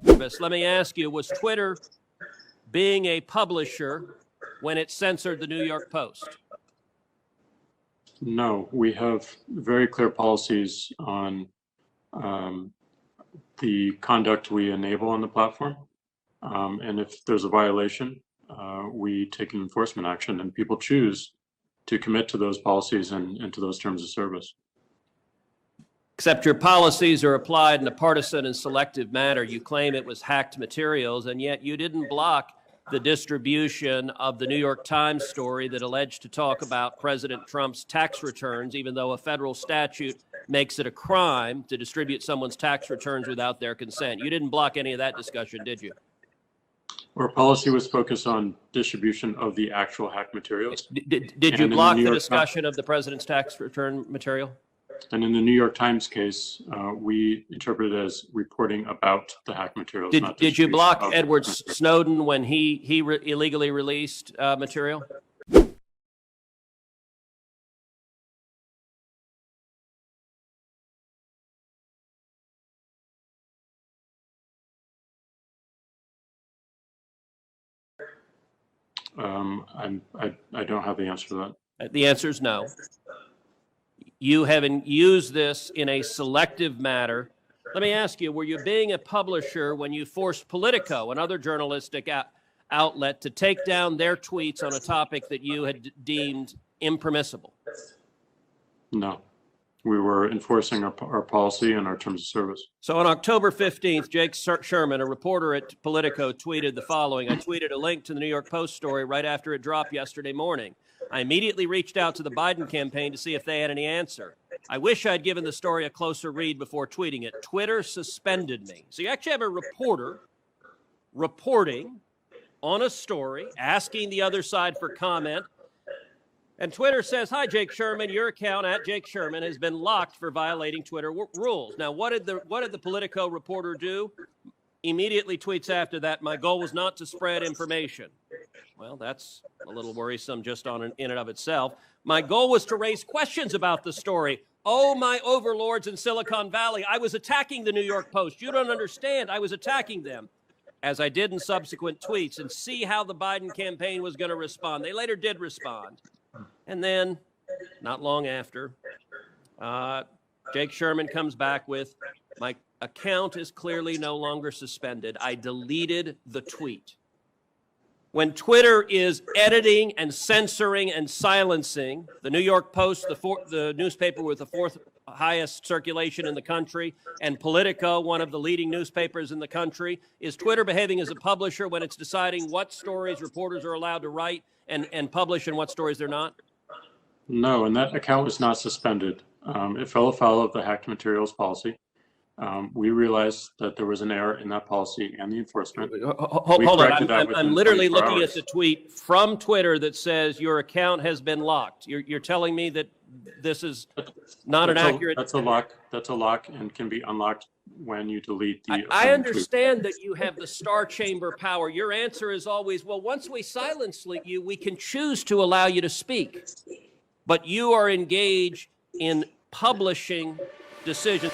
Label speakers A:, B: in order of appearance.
A: Let me ask you, was Twitter being a publisher when it censored the New York Post?
B: No, we have very clear policies on the conduct we enable on the platform. And if there's a violation, we take an enforcement action, and people choose to commit to those policies and to those terms of service.
A: Except your policies are applied in a partisan and selective manner. You claim it was hacked materials, and yet you didn't block the distribution of the New York Times story that alleged to talk about President Trump's tax returns, even though a federal statute makes it a crime to distribute someone's tax returns without their consent. You didn't block any of that discussion, did you?
B: Our policy was focused on distribution of the actual hacked materials.
A: Did you block the discussion of the president's tax return material?
B: And in the New York Times case, we interpret it as reporting about the hacked materials.
A: Did you block Edward Snowden when he illegally released material?
B: I don't have the answer to that.
A: The answer is no. You haven't used this in a selective manner. Let me ask you, were you being a publisher when you forced Politico, another journalistic outlet, to take down their tweets on a topic that you had deemed impermissible?
B: No. We were enforcing our policy and our terms of service.
A: So on October 15th, Jake Sherman, a reporter at Politico, tweeted the following. I tweeted a link to the New York Post story right after it dropped yesterday morning. I immediately reached out to the Biden campaign to see if they had any answer. I wish I'd given the story a closer read before tweeting it. Twitter suspended me. So you actually have a reporter reporting on a story, asking the other side for comment. And Twitter says, hi, Jake Sherman, your account at Jake Sherman has been locked for violating Twitter rules. Now, what did the Politico reporter do? Immediately tweets after that, my goal was not to spread information. Well, that's a little worrisome just in and of itself. My goal was to raise questions about the story. Oh, my overlords in Silicon Valley, I was attacking the New York Post. You don't understand. I was attacking them, as I did in subsequent tweets, and see how the Biden campaign was going to respond. They later did respond. And then, not long after, Jake Sherman comes back with, my account is clearly no longer suspended. I deleted the tweet. When Twitter is editing and censoring and silencing the New York Post, the newspaper with the fourth highest circulation in the country, and Politico, one of the leading newspapers in the country, is Twitter behaving as a publisher when it's deciding what stories reporters are allowed to write and publish and what stories they're not?
B: No, and that account was not suspended. It fell afoul of the hacked materials policy. We realized that there was an error in that policy and the enforcement.
A: Hold on, I'm literally looking at the tweet from Twitter that says your account has been locked. You're telling me that this is not an accurate...
B: That's a lock and can be unlocked when you delete the...
A: I understand that you have the star chamber power. Your answer is always, well, once we silence you, we can choose to allow you to speak. But you are engaged in publishing decisions.